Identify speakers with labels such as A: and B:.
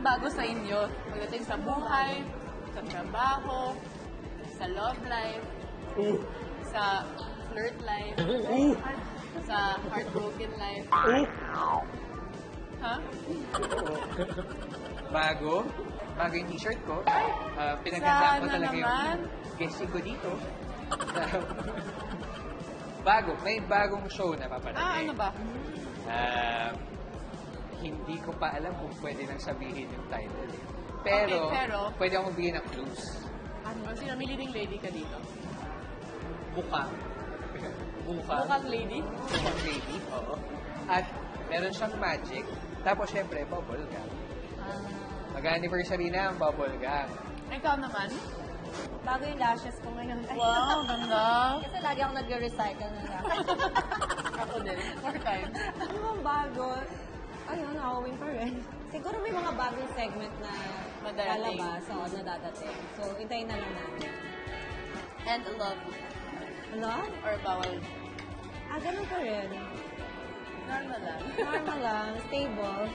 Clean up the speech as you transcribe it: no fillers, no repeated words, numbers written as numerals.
A: Bago sa inyo, pagdating sa buhay, sa trabaho, sa love life, sa flirt life, sa heartbroken life. Ha?
B: Bago yung t-shirt ko. Pinaghandaan ko
A: Sana
B: talaga
A: naman.
B: yung guesting ko dito. Bago. May bagong show na paparating.
A: Ano ba?
B: Hindi ko pa alam kung pwede nang sabihin yung title. Pero,
A: Okay, pero
B: pwede akong bigyan ng clues.
A: ano? Sino may leading lady ka dito?
B: Bukang lady. Oo. At meron siyang magic. Tapos, syempre, bubble gum. Mag-anniversary na ang bubble gum.
A: Ikaw naman?
C: Bago yung lashes ko ngayon.
A: Wow, ganda.
C: Kasi lagi ako nag-recycle na lashes.
A: Ako din. 4 times.
C: Ano bang bago? Ayun, nakawin pa rin. Siguro may mga bagong segment na
A: Madarating.
C: lalabas o nadadating. So, hintayin na lang natin.
A: And love.
C: Ano?
A: Or bawal.
C: Ganun pa rin.
A: Normal lang.
C: Normal lang, stable.